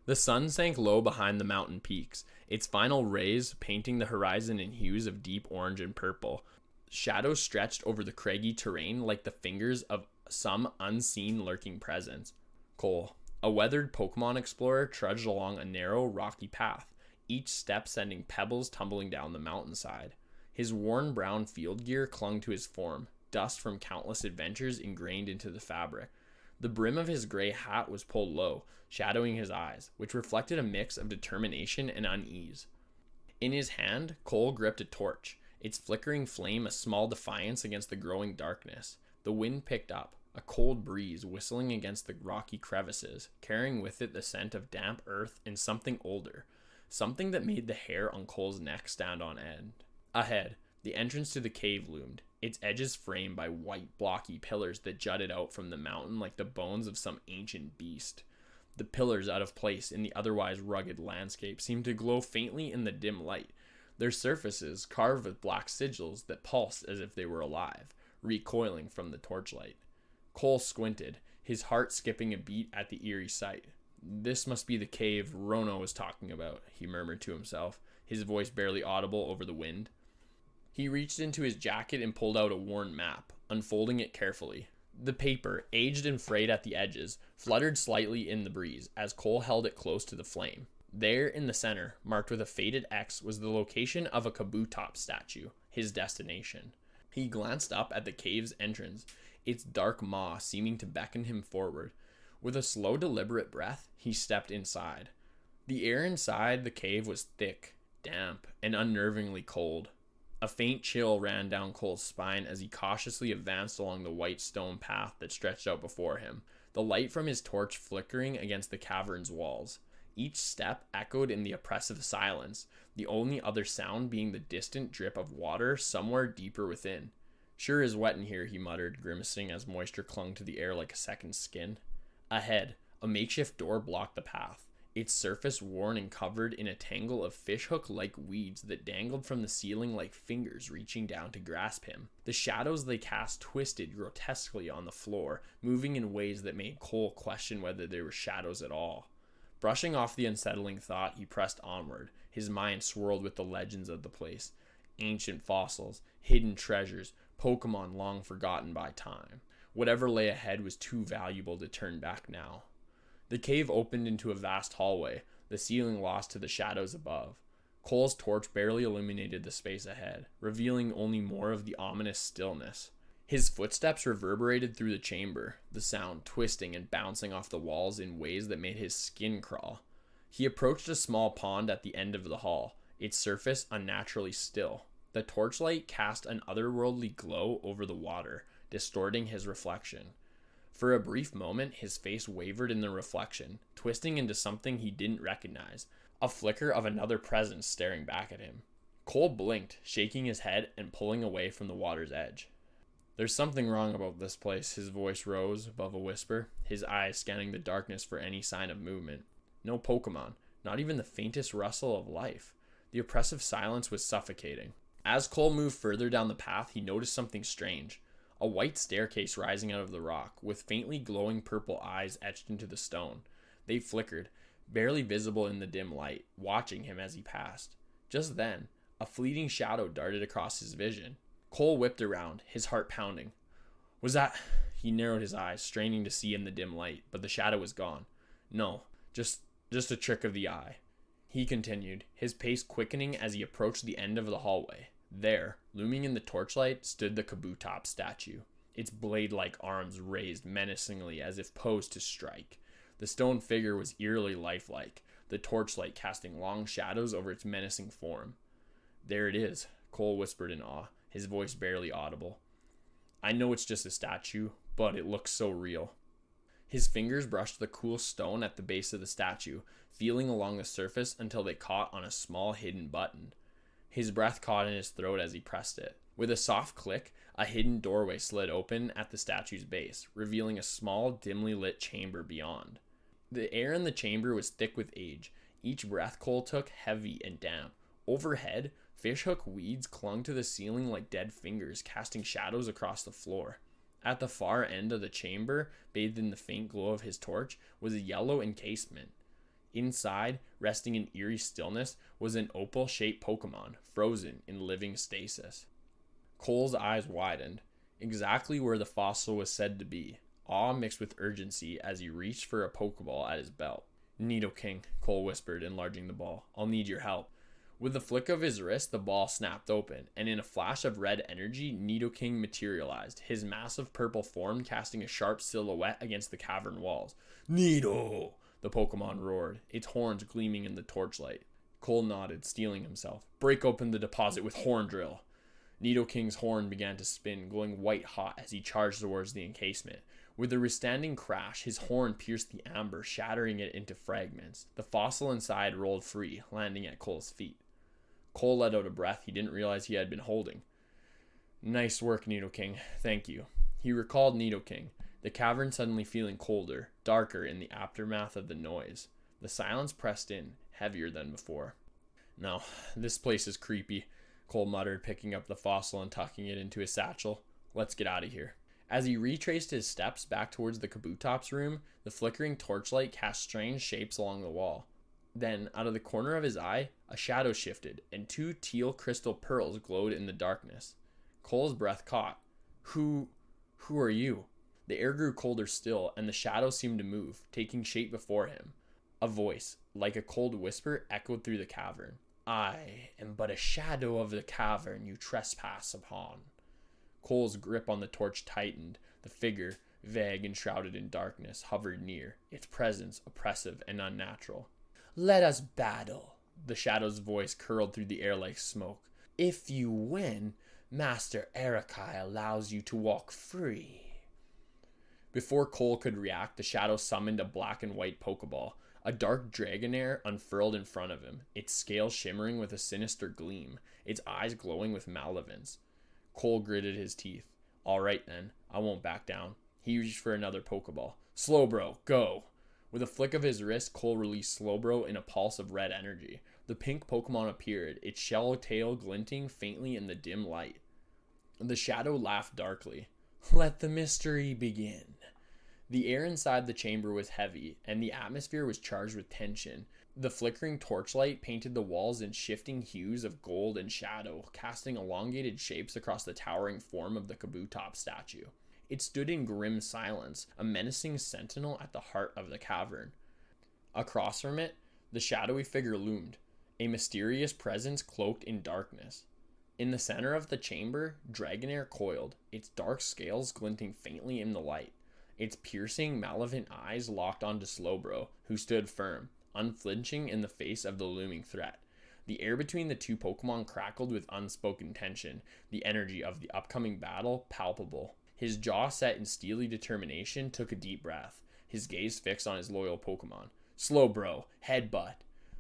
The sun sank low behind the mountain peaks, its final rays painting the horizon in hues of deep orange and purple. Shadows stretched over the craggy terrain like the fingers of some unseen lurking presence. Cole, a weathered Pokémon explorer, trudged along a narrow, rocky path, each step sending pebbles tumbling down the mountainside. His worn brown field gear clung to his form, dust from countless adventures ingrained into the fabric. The brim of his gray hat was pulled low, shadowing his eyes, which reflected a mix of determination and unease. In his hand, Cole gripped a torch, its flickering flame a small defiance against the growing darkness. The wind picked up, a cold breeze whistling against the rocky crevices, carrying with it the scent of damp earth and something older, something that made the hair on Cole's neck stand on end. Ahead, the entrance to the cave loomed, its edges framed by white, blocky pillars that jutted out from the mountain like the bones of some ancient beast. The pillars, out of place in the otherwise rugged landscape, seemed to glow faintly in the dim light, their surfaces carved with black sigils that pulsed as if they were alive, recoiling from the torchlight. Cole squinted, his heart skipping a beat at the eerie sight. "This must be the cave Rono was talking about," he murmured to himself, his voice barely audible over the wind. He reached into his jacket and pulled out a worn map, unfolding it carefully. The paper, aged and frayed at the edges, fluttered slightly in the breeze as Cole held it close to the flame. There, in the center, marked with a faded X, was the location of a Kabutops statue, his destination. He glanced up at the cave's entrance, its dark maw seeming to beckon him forward. With a slow, deliberate breath, he stepped inside. The air inside the cave was thick, damp, and unnervingly cold. A faint chill ran down Cole's spine as he cautiously advanced along the white stone path that stretched out before him, the light from his torch flickering against the cavern's walls. Each step echoed in the oppressive silence, the only other sound being the distant drip of water somewhere deeper within. "Sure is wet in here," he muttered, grimacing as moisture clung to the air like a second skin. Ahead, a makeshift door blocked the path, its surface worn and covered in a tangle of fishhook-like weeds that dangled from the ceiling like fingers reaching down to grasp him. The shadows they cast twisted grotesquely on the floor, moving in ways that made Cole question whether they were shadows at all. Brushing off the unsettling thought, he pressed onward, his mind swirled with the legends of the place. Ancient fossils, hidden treasures, Pokémon long forgotten by time. Whatever lay ahead was too valuable to turn back now. The cave opened into a vast hallway, the ceiling lost to the shadows above. Cole's torch barely illuminated the space ahead, revealing only more of the ominous stillness. His footsteps reverberated through the chamber, the sound twisting and bouncing off the walls in ways that made his skin crawl. He approached a small pond at the end of the hall, its surface unnaturally still. The torchlight cast an otherworldly glow over the water, distorting his reflection. For a brief moment, his face wavered in the reflection, twisting into something he didn't recognize, a flicker of another presence staring back at him. Cole blinked, shaking his head and pulling away from the water's edge. "There's something wrong about this place," his voice rose above a whisper, his eyes scanning the darkness for any sign of movement. No Pokemon, not even the faintest rustle of life. The oppressive silence was suffocating. As Cole moved further down the path, he noticed something strange. A white staircase rising out of the rock, with faintly glowing purple eyes etched into the stone. They flickered, barely visible in the dim light, watching him as he passed. Just then, a fleeting shadow darted across his vision. Cole whipped around, his heart pounding. "Was that—" He narrowed his eyes, straining to see in the dim light, but the shadow was gone. "No, just a trick of the eye," he continued, his pace quickening as he approached the end of the hallway. There, looming in the torchlight, stood the Kabutops statue, its blade-like arms raised menacingly as if posed to strike. The stone figure was eerily lifelike, the torchlight casting long shadows over its menacing form. "There it is," Cole whispered in awe, his voice barely audible. "I know it's just a statue, but it looks so real." His fingers brushed the cool stone at the base of the statue, feeling along the surface until they caught on a small hidden button. His breath caught in his throat as he pressed it. With a soft click, a hidden doorway slid open at the statue's base, revealing a small, dimly lit chamber beyond. The air in the chamber was thick with age, each breath Cole took heavy and damp. Overhead, fishhook weeds clung to the ceiling like dead fingers, casting shadows across the floor. At the far end of the chamber, bathed in the faint glow of his torch, was a yellow encasement. Inside, resting in eerie stillness, was an opal-shaped Pokémon, frozen in living stasis. Cole's eyes widened, exactly where the fossil was said to be, awe mixed with urgency as he reached for a Pokeball at his belt. Nidoking, Cole whispered, enlarging the ball. I'll need your help. With a flick of his wrist, the ball snapped open, and in a flash of red energy, Nidoking materialized, his massive purple form casting a sharp silhouette against the cavern walls. Nido! The Pokemon roared, its horns gleaming in the torchlight. Cole nodded, steeling himself. Break open the deposit with Horn Drill. Nidoking's horn began to spin, glowing white hot as he charged towards the encasement. With a resounding crash, his horn pierced the amber, shattering it into fragments. The fossil inside rolled free, landing at Cole's feet. Cole let out a breath he didn't realize he had been holding. Nice work, Nidoking. Thank you. He recalled Nidoking, the cavern suddenly feeling colder, darker in the aftermath of the noise. The silence pressed in, heavier than before. No, this place is creepy, Cole muttered, picking up the fossil and tucking it into his satchel. Let's get out of here. As he retraced his steps back towards the Kabutops room, the flickering torchlight cast strange shapes along the wall. Then, out of the corner of his eye, a shadow shifted, and 2 teal crystal pearls glowed in the darkness. Cole's breath caught. Who are you? The air grew colder still, and the shadow seemed to move, taking shape before him. A voice, like a cold whisper, echoed through the cavern. I am but a shadow of the cavern you trespass upon. Cole's grip on the torch tightened. The figure, vague and shrouded in darkness, hovered near, its presence oppressive and unnatural. Let us battle. The shadow's voice curled through the air like smoke. If you win, Master Arakai allows you to walk free. Before Cole could react, the shadow summoned a black and white Pokeball. A dark Dragonair unfurled in front of him, its scales shimmering with a sinister gleam, its eyes glowing with malevolence. Cole gritted his teeth. All right then, I won't back down. He reached for another Pokeball. Slowbro, go! With a flick of his wrist, Cole released Slowbro in a pulse of red energy. The pink Pokemon appeared, its shell tail glinting faintly in the dim light. The shadow laughed darkly. Let the mystery begin. The air inside the chamber was heavy, and the atmosphere was charged with tension. The flickering torchlight painted the walls in shifting hues of gold and shadow, casting elongated shapes across the towering form of the Kabutops statue. It stood in grim silence, a menacing sentinel at the heart of the cavern. Across from it, the shadowy figure loomed, a mysterious presence cloaked in darkness. In the center of the chamber, Dragonair coiled, its dark scales glinting faintly in the light. Its piercing, malevolent eyes locked onto Slowbro, who stood firm, unflinching in the face of the looming threat. The air between the 2 Pokemon crackled with unspoken tension, the energy of the upcoming battle palpable. His jaw set in steely determination took a deep breath, his gaze fixed on his loyal Pokemon. Slowbro, headbutt.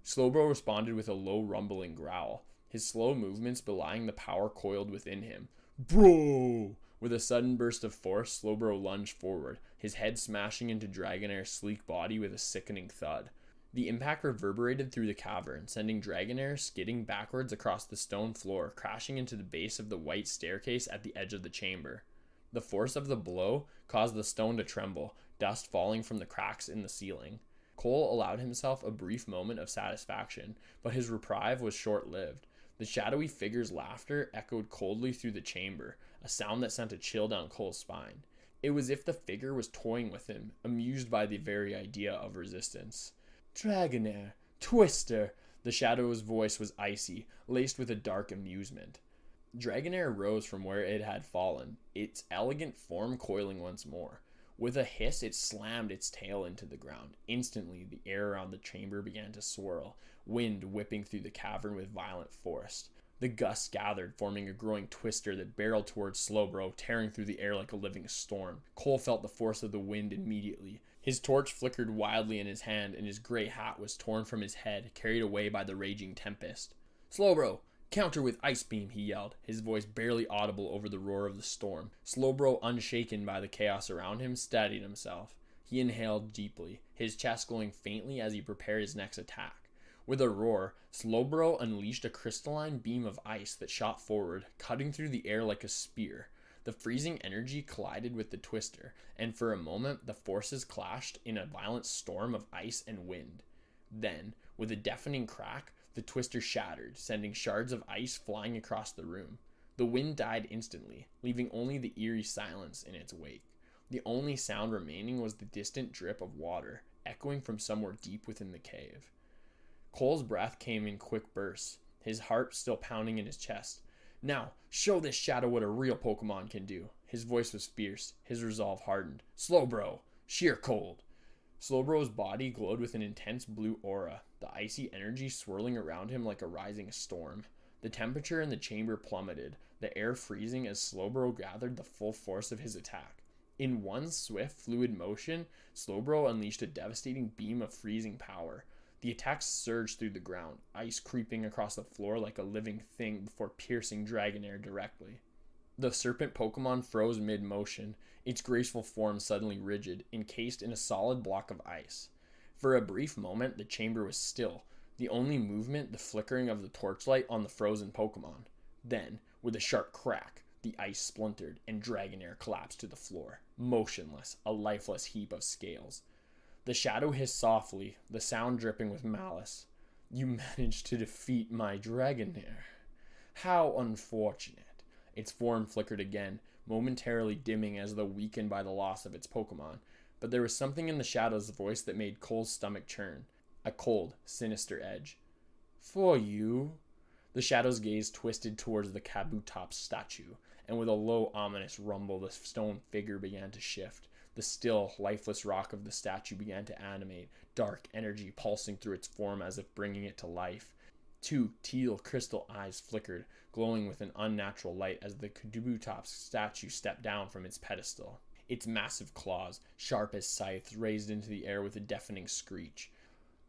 Slowbro responded with a low rumbling growl, his slow movements belying the power coiled within him. Bro! With a sudden burst of force, Slowbro lunged forward, his head smashing into Dragonair's sleek body with a sickening thud. The impact reverberated through the cavern, sending Dragonair skidding backwards across the stone floor, crashing into the base of the white staircase at the edge of the chamber. The force of the blow caused the stone to tremble, dust falling from the cracks in the ceiling. Cole allowed himself a brief moment of satisfaction, but his reprieve was short-lived. The shadowy figure's laughter echoed coldly through the chamber, a sound that sent a chill down Cole's spine. It was as if the figure was toying with him, amused by the very idea of resistance. Dragonair, Twister! The shadow's voice was icy, laced with a dark amusement. Dragonair rose from where it had fallen, its elegant form coiling once more. With a hiss, it slammed its tail into the ground. Instantly, the air around the chamber began to swirl, wind whipping through the cavern with violent force. The gusts gathered, forming a growing twister that barreled towards Slowbro, tearing through the air like a living storm. Cole felt the force of the wind immediately. His torch flickered wildly in his hand, and his gray hat was torn from his head, carried away by the raging tempest. Slowbro! Counter with Ice Beam, he yelled, his voice barely audible over the roar of the storm. Slowbro, unshaken by the chaos around him, steadied himself. He inhaled deeply, his chest glowing faintly as he prepared his next attack. With a roar, Slowbro unleashed a crystalline beam of ice that shot forward, cutting through the air like a spear. The freezing energy collided with the twister, and for a moment the forces clashed in a violent storm of ice and wind. Then, with a deafening crack, the twister shattered, sending shards of ice flying across the room. The wind died instantly, leaving only the eerie silence in its wake. The only sound remaining was the distant drip of water, echoing from somewhere deep within the cave. Cole's breath came in quick bursts, his heart still pounding in his chest. Now, show this shadow what a real Pokemon can do. His voice was fierce, his resolve hardened. Slowbro, sheer cold. Slowbro's body glowed with an intense blue aura, the icy energy swirling around him like a rising storm. The temperature in the chamber plummeted, the air freezing as Slowbro gathered the full force of his attack. In one swift, fluid motion, Slowbro unleashed a devastating beam of freezing power. The attack surged through the ground, ice creeping across the floor like a living thing before piercing Dragonair directly. The serpent Pokemon froze mid-motion, its graceful form suddenly rigid, encased in a solid block of ice. For a brief moment, the chamber was still, the only movement the flickering of the torchlight on the frozen Pokemon. Then, with a sharp crack, the ice splintered and Dragonair collapsed to the floor, motionless, a lifeless heap of scales. The shadow hissed softly, the sound dripping with malice. You managed to defeat my Dragonair. How unfortunate. Its form flickered again, momentarily dimming as though weakened by the loss of its Pokemon. But there was something in the shadow's voice that made Cole's stomach churn. A cold, sinister edge. For you? The shadow's gaze twisted towards the Kabutops statue, and with a low, ominous rumble, the stone figure began to shift. The still, lifeless rock of the statue began to animate, dark energy pulsing through its form as if bringing it to life. Two teal crystal eyes flickered, glowing with an unnatural light as the Kabutops statue stepped down from its pedestal. Its massive claws, sharp as scythes, raised into the air with a deafening screech.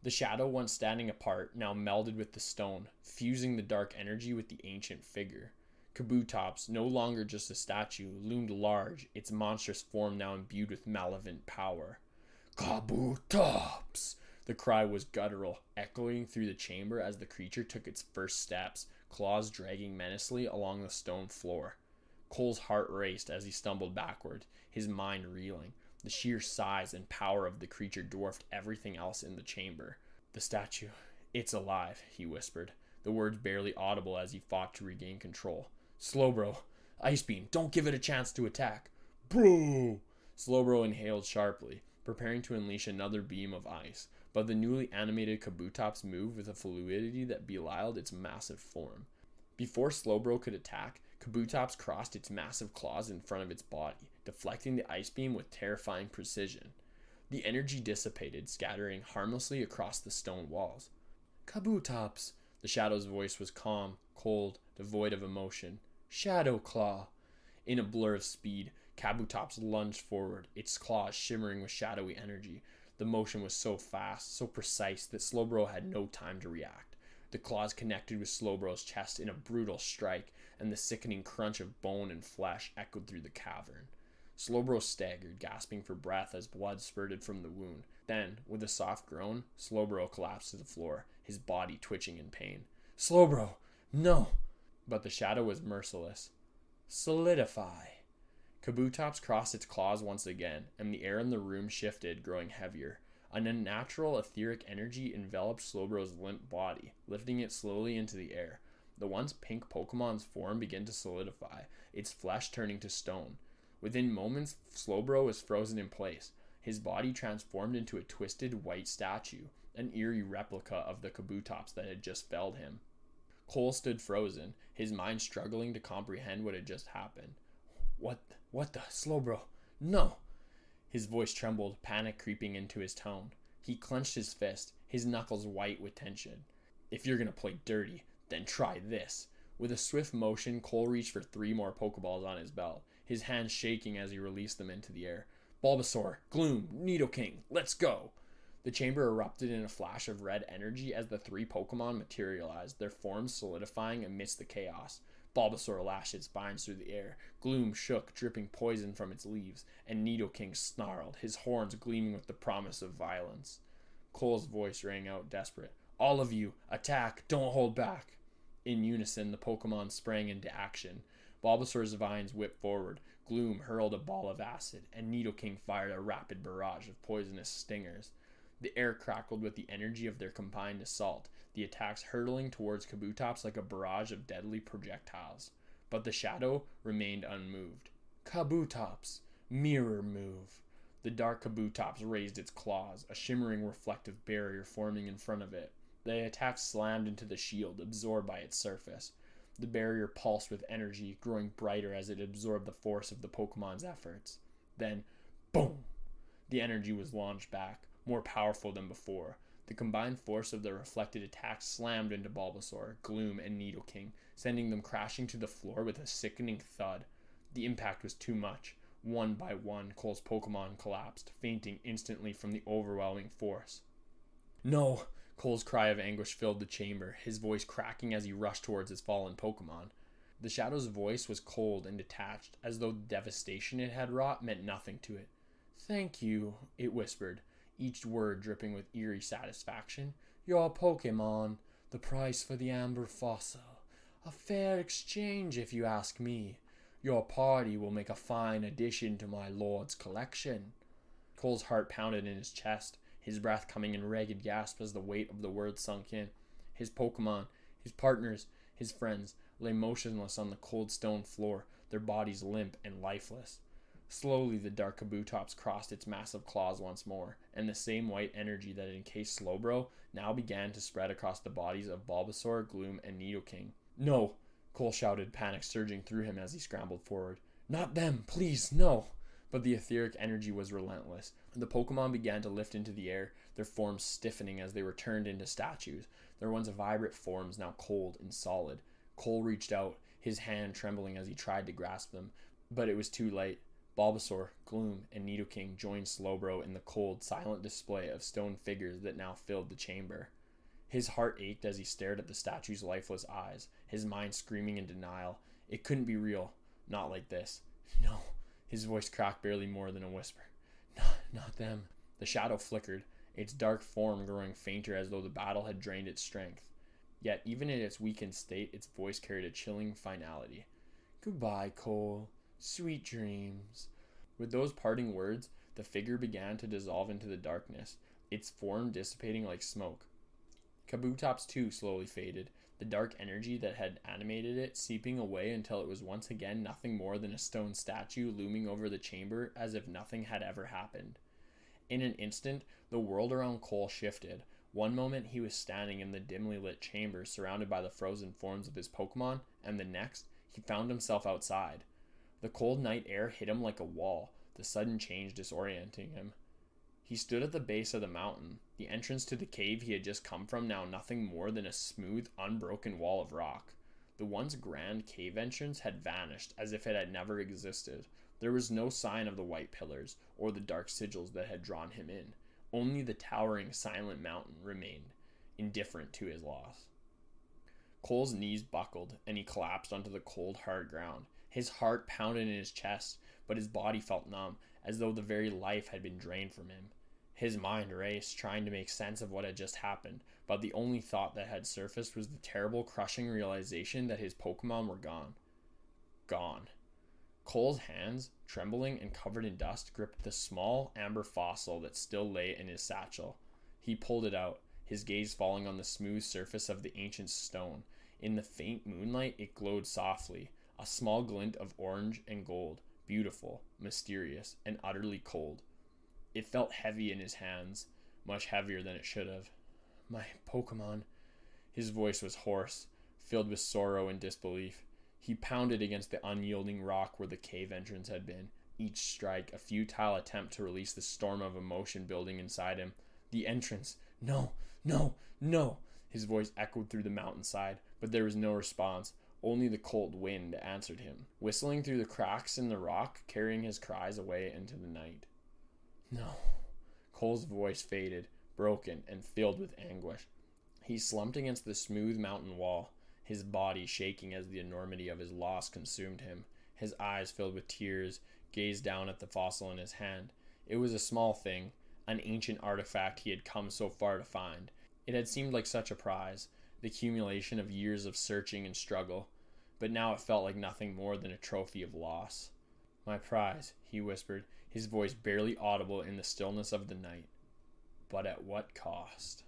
The shadow, once standing apart, now melded with the stone, fusing the dark energy with the ancient figure. Kabutops, no longer just a statue, loomed large, its monstrous form now imbued with malevolent power. Kabutops! The cry was guttural, echoing through the chamber as the creature took its first steps, claws dragging menacingly along the stone floor. Cole's heart raced as he stumbled backward, his mind reeling. The sheer size and power of the creature dwarfed everything else in the chamber. The statue, it's alive, he whispered, the words barely audible as he fought to regain control. Slowbro, Ice Beam, don't give it a chance to attack. Bro! Slowbro inhaled sharply, preparing to unleash another beam of ice, but the newly animated Kabutops moved with a fluidity that belied its massive form. Before Slowbro could attack, Kabutops crossed its massive claws in front of its body, deflecting the ice beam with terrifying precision. The energy dissipated, scattering harmlessly across the stone walls. Kabutops! The shadow's voice was calm, cold, devoid of emotion. Shadow Claw! In a blur of speed, Kabutops lunged forward, its claws shimmering with shadowy energy. The motion was so fast, so precise, that Slowbro had no time to react. The claws connected with Slowbro's chest in a brutal strike, and the sickening crunch of bone and flesh echoed through the cavern. Slowbro staggered, gasping for breath as blood spurted from the wound. Then, with a soft groan, Slowbro collapsed to the floor, his body twitching in pain. Slowbro! No! But the shadow was merciless. Solidify! Kabutops crossed its claws once again, and the air in the room shifted, growing heavier. An unnatural etheric energy enveloped Slowbro's limp body, lifting it slowly into the air. The once pink Pokemon's form began to solidify, its flesh turning to stone. Within moments, Slowbro was frozen in place, his body transformed into a twisted white statue, an eerie replica of the Kabutops that had just felled him. Cole stood frozen, his mind struggling to comprehend what had just happened. What the? Slowbro? No! His voice trembled, panic creeping into his tone. He clenched his fist, his knuckles white with tension. If you're gonna play dirty, then try this. With a swift motion, Cole reached for 3 more Pokeballs on his belt, his hands shaking as he released them into the air. Bulbasaur, Gloom, Nidoking, let's go! The chamber erupted in a flash of red energy as the 3 Pokemon materialized, their forms solidifying amidst the chaos. Bulbasaur lashed its spines through the air, Gloom shook, dripping poison from its leaves, and Nidoking snarled, his horns gleaming with the promise of violence. Cole's voice rang out desperate. All of you, attack, don't hold back! In unison, the Pokemon sprang into action. Bulbasaur's vines whipped forward, Gloom hurled a ball of acid, and Nidoking fired a rapid barrage of poisonous stingers. The air crackled with the energy of their combined assault, the attacks hurtling towards Kabutops like a barrage of deadly projectiles. But the shadow remained unmoved. Kabutops! Mirror move! The dark Kabutops raised its claws, a shimmering reflective barrier forming in front of it. The attack slammed into the shield, absorbed by its surface. The barrier pulsed with energy, growing brighter as it absorbed the force of the Pokemon's efforts. Then, boom! The energy was launched back, more powerful than before. The combined force of the reflected attack slammed into Bulbasaur, Gloom, and Nidoking, sending them crashing to the floor with a sickening thud. The impact was too much. One by one, Cole's Pokemon collapsed, fainting instantly from the overwhelming force. No! Cole's cry of anguish filled the chamber, his voice cracking as he rushed towards his fallen Pokemon. The Shadow's voice was cold and detached, as though the devastation it had wrought meant nothing to it. "Thank you," it whispered, each word dripping with eerie satisfaction. "Your Pokemon, the price for the amber fossil. A fair exchange, if you ask me. Your party will make a fine addition to my lord's collection." Cole's heart pounded in his chest, his breath coming in ragged gasps as the weight of the words sunk in. His Pokemon, his partners, his friends, lay motionless on the cold stone floor, their bodies limp and lifeless. Slowly the dark Kabutops crossed its massive claws once more, and the same white energy that had encased Slowbro now began to spread across the bodies of Bulbasaur, Gloom, and Nidoking. "No!" Cole shouted, panic surging through him as he scrambled forward. "Not them! Please, no!" But the etheric energy was relentless. The Pokemon began to lift into the air, their forms stiffening as they were turned into statues, their once vibrant forms now cold and solid. Cole reached out, his hand trembling as he tried to grasp them, but it was too late. Bulbasaur, Gloom, and Nidoking joined Slowbro in the cold, silent display of stone figures that now filled the chamber. His heart ached as he stared at the statue's lifeless eyes, his mind screaming in denial. It couldn't be real. Not like this. "No." His voice cracked barely more than a whisper. Not them." The shadow flickered, its dark form growing fainter as though the battle had drained its strength. Yet, even in its weakened state, its voice carried a chilling finality. "Goodbye, Cole. Sweet dreams." With those parting words, the figure began to dissolve into the darkness, its form dissipating like smoke. Kabutops too slowly faded, the dark energy that had animated it seeping away until it was once again nothing more than a stone statue looming over the chamber as if nothing had ever happened. In an instant, the world around Cole shifted. One moment he was standing in the dimly lit chamber surrounded by the frozen forms of his Pokemon, and the next, he found himself outside. The cold night air hit him like a wall, the sudden change disorienting him. He stood at the base of the mountain, the entrance to the cave he had just come from now nothing more than a smooth, unbroken wall of rock. The once grand cave entrance had vanished as if it had never existed. There was no sign of the white pillars or the dark sigils that had drawn him in. Only the towering, silent mountain remained, indifferent to his loss. Cole's knees buckled, and he collapsed onto the cold, hard ground. His heart pounded in his chest, but his body felt numb, as though the very life had been drained from him. His mind raced, trying to make sense of what had just happened, but the only thought that had surfaced was the terrible, crushing realization that his Pokemon were gone. Gone. Cole's hands, trembling and covered in dust, gripped the small, amber fossil that still lay in his satchel. He pulled it out, his gaze falling on the smooth surface of the ancient stone. In the faint moonlight, it glowed softly, a small glint of orange and gold, beautiful, mysterious, and utterly cold. It felt heavy in his hands, much heavier than it should have. "My Pokemon." His voice was hoarse, filled with sorrow and disbelief. He pounded against the unyielding rock where the cave entrance had been, each strike a futile attempt to release the storm of emotion building inside him. The entrance! No, no, no! His voice echoed through the mountainside, but there was no response. Only the cold wind answered him, whistling through the cracks in the rock, carrying his cries away into the night. No. Cole's voice faded, broken and filled with anguish. He slumped against the smooth mountain wall, his body shaking as the enormity of his loss consumed him. His eyes filled with tears, gazed down at the fossil in his hand. It was a small thing, an ancient artifact he had come so far to find. It had seemed like such a prize, the accumulation of years of searching and struggle, but now it felt like nothing more than a trophy of loss. "My prize," he whispered, his voice barely audible in the stillness of the night. but at what cost?